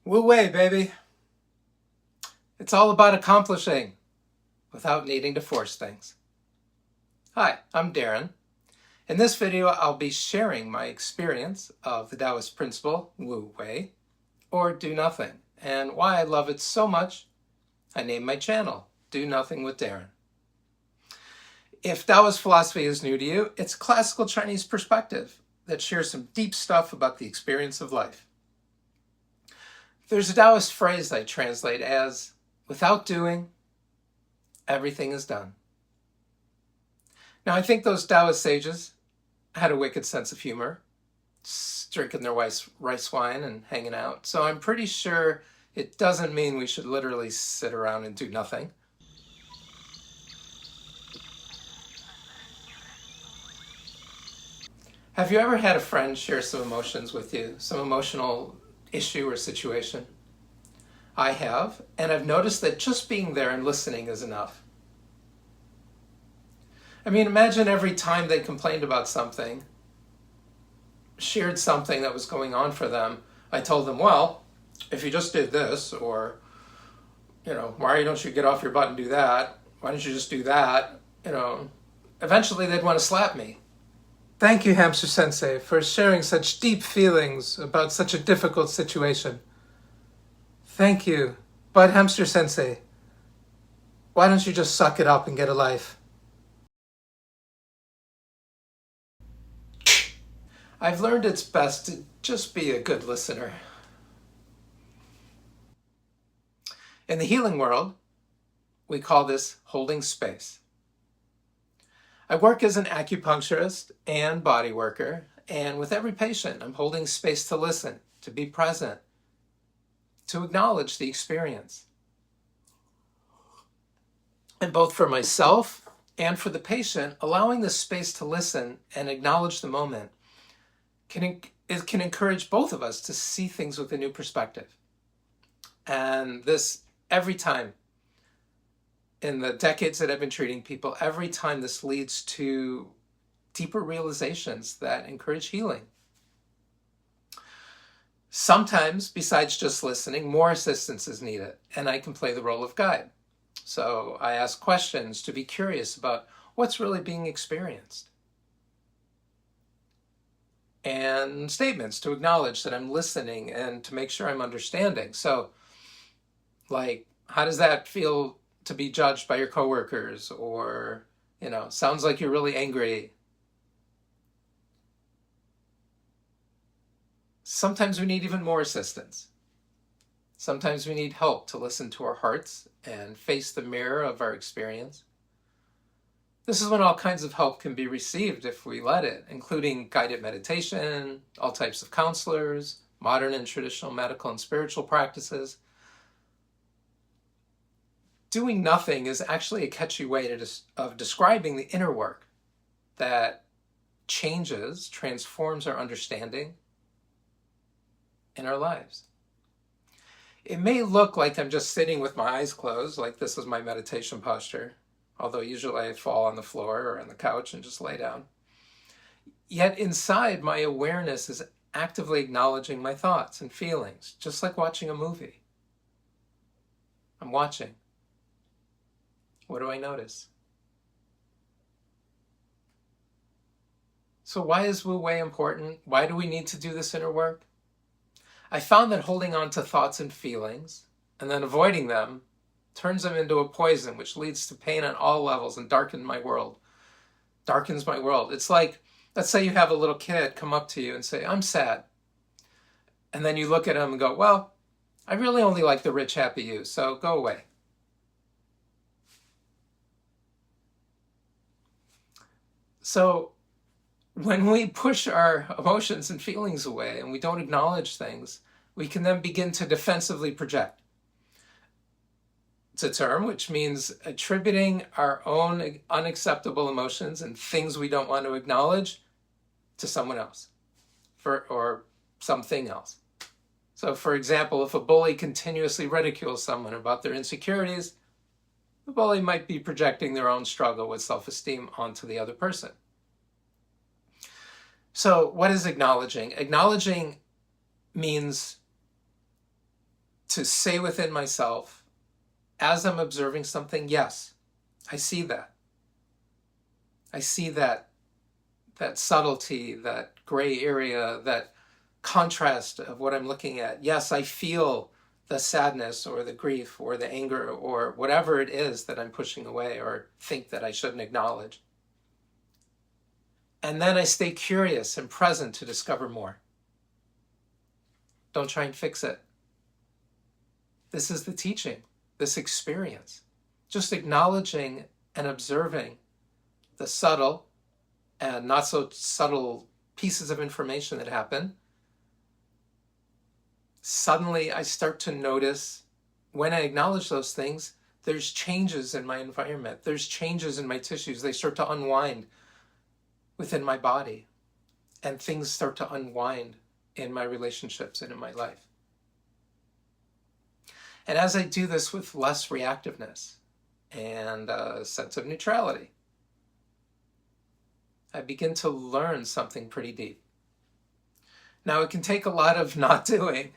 Wú Wéi, baby. It's all about accomplishing without needing to force things. Hi, I'm Darren. In this video, I'll be sharing my experience of the Daoist principle, Wú Wéi, or do nothing, and why I love it so much, I named my channel, Do Nothing with Darren. If Daoist philosophy is new to you, it's a classical Chinese perspective that shares some deep stuff about the experience of life. There's a Daoist phrase I translate as, without doing, everything is done. Now, I think those Daoist sages had a wicked sense of humor, drinking their rice wine and hanging out. So I'm pretty sure it doesn't mean we should literally sit around and do nothing. Have you ever had a friend share some emotions with you, some emotional issue or situation? I have, and I've noticed that just being there and listening is enough. I mean, imagine every time they complained about something, shared something that was going on for them, I told them, well, if you just did this, or, why don't you get off your butt and do that? Why don't you just do that? Eventually they'd want to slap me. Thank you, Hamster Sensei, for sharing such deep feelings about such a difficult situation. Thank you. But Hamster Sensei, why don't you just suck it up and get a life? I've learned it's best to just be a good listener. In the healing world, we call this holding space. I work as an acupuncturist and body worker, and with every patient, I'm holding space to listen, to be present, to acknowledge the experience. And both for myself and for the patient, allowing the space to listen and acknowledge the moment can encourage both of us to see things with a new perspective. And this, every time, in the decades that I've been treating people, every time this leads to deeper realizations that encourage healing. Sometimes, besides just listening, more assistance is needed, and I can play the role of guide. So I ask questions to be curious about what's really being experienced. And statements to acknowledge that I'm listening and to make sure I'm understanding. So, how does that feel to be judged by your coworkers? Or, sounds like you're really angry. Sometimes we need even more assistance. Sometimes we need help to listen to our hearts and face the mirror of our experience. This is when all kinds of help can be received if we let it, including guided meditation, all types of counselors, modern and traditional medical and spiritual practices. Doing nothing is actually a catchy way of describing the inner work that transforms our understanding in our lives. It may look like I'm just sitting with my eyes closed, like this is my meditation posture, although usually I fall on the floor or on the couch and just lay down. Yet inside, my awareness is actively acknowledging my thoughts and feelings, just like watching a movie. I'm watching. What do I notice? So why is Wú Wéi important? Why do we need to do this inner work? I found that holding on to thoughts and feelings and then avoiding them turns them into a poison, which leads to pain on all levels and darkens my world. It's like, let's say you have a little kid come up to you and say, I'm sad. And then you look at him and go, well, I really only like the rich, happy you, so go away. So when we push our emotions and feelings away and we don't acknowledge things, we can then begin to defensively project. It's a term which means attributing our own unacceptable emotions and things we don't want to acknowledge to someone else or something else. So for example, if a bully continuously ridicules someone about their insecurities, the bully might be projecting their own struggle with self-esteem onto the other person. So what is acknowledging? Acknowledging means to say within myself, as I'm observing something, yes, I see that. I see that subtlety, that gray area, that contrast of what I'm looking at. Yes, I feel the sadness or the grief or the anger or whatever it is that I'm pushing away or think that I shouldn't acknowledge. And then I stay curious and present to discover more. Don't try and fix it. This is the teaching, this experience. Just acknowledging and observing the subtle and not so subtle pieces of information that happen. Suddenly I start to notice, when I acknowledge those things, there's changes in my environment. There's changes in my tissues. They start to unwind within my body. And things start to unwind in my relationships and in my life. And as I do this with less reactiveness and a sense of neutrality, I begin to learn something pretty deep. Now, it can take a lot of not doing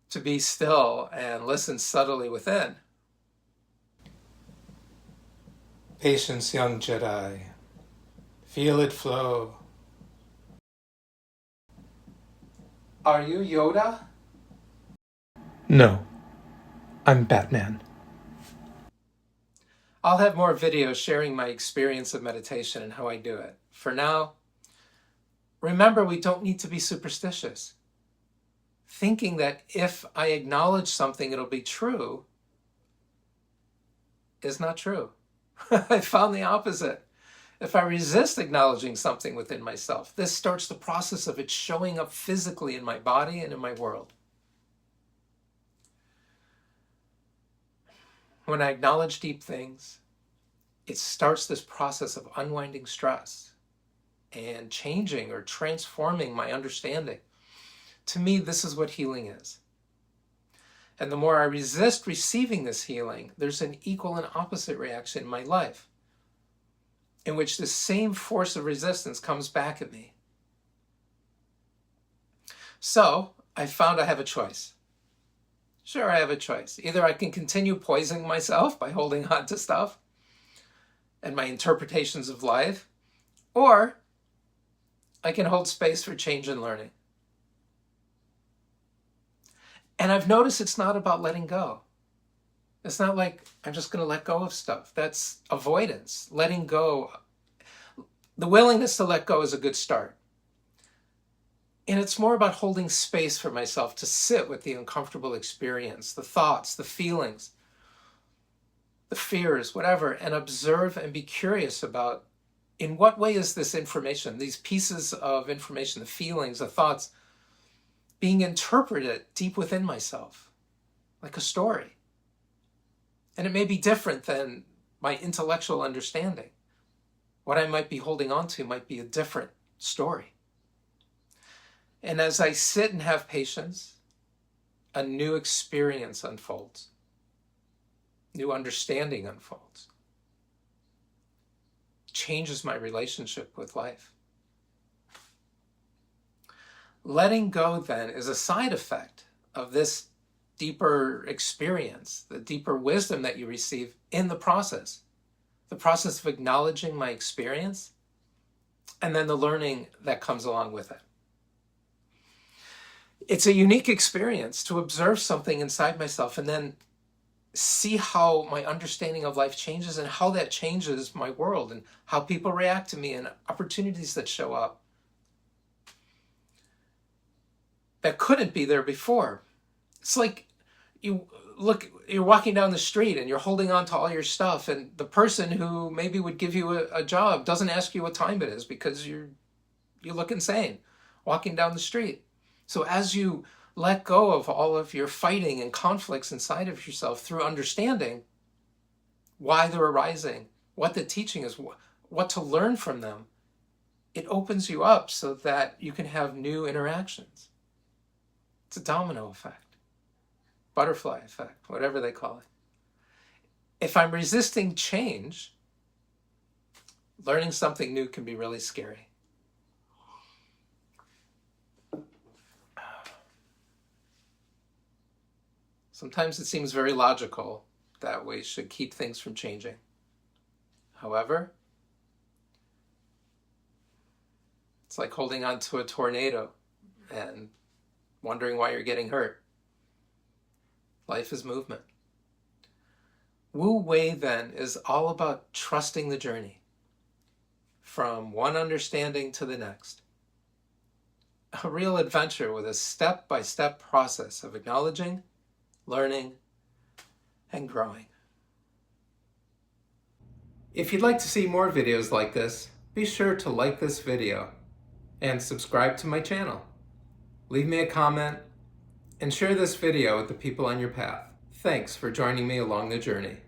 to be still and listen subtly within. Patience, young Jedi. Feel it flow. Are you Yoda? No, I'm Batman. I'll have more videos sharing my experience of meditation and how I do it. For now, remember, we don't need to be superstitious. Thinking that if I acknowledge something, it'll be true is not true. I found the opposite. If I resist acknowledging something within myself, this starts the process of it showing up physically in my body and in my world. When I acknowledge deep things, it starts this process of unwinding stress and changing or transforming my understanding. To me, this is what healing is. And the more I resist receiving this healing, there's an equal and opposite reaction in my life, in which the same force of resistance comes back at me. So I found I have a choice. Sure, I have a choice. Either I can continue poisoning myself by holding on to stuff and my interpretations of life, or I can hold space for change and learning. And I've noticed it's not about letting go. It's not like I'm just going to let go of stuff. That's avoidance. Letting go. The willingness to let go is a good start. And it's more about holding space for myself to sit with the uncomfortable experience, the thoughts, the feelings, the fears, whatever, and observe and be curious about in what way is this information, these pieces of information, the feelings, the thoughts, being interpreted deep within myself, like a story. And it may be different than my intellectual understanding. What I might be holding on to might be a different story. And as I sit and have patience, a new experience unfolds. New understanding unfolds. Changes my relationship with life. Letting go, then, is a side effect of this deeper experience, the deeper wisdom that you receive in the process of acknowledging my experience, and then the learning that comes along with it. It's a unique experience to observe something inside myself and then see how my understanding of life changes and how that changes my world and how people react to me and opportunities that show up that couldn't be there before. It's like you're walking down the street and you're holding on to all your stuff, and the person who maybe would give you a job doesn't ask you what time it is because you look insane walking down the street. So as you let go of all of your fighting and conflicts inside of yourself through understanding why they're arising, what the teaching is, what to learn from them, it opens you up so that you can have new interactions. It's a domino effect, butterfly effect, whatever they call it. If I'm resisting change, learning something new can be really scary. Sometimes it seems very logical that we should keep things from changing. However, it's like holding on to a tornado and wondering why you're getting hurt. Life is movement. Wú Wéi, then, is all about trusting the journey, from one understanding to the next. A real adventure with a step-by-step process of acknowledging, learning, and growing. If you'd like to see more videos like this, be sure to like this video and subscribe to my channel. Leave me a comment and share this video with the people on your path. Thanks for joining me along the journey.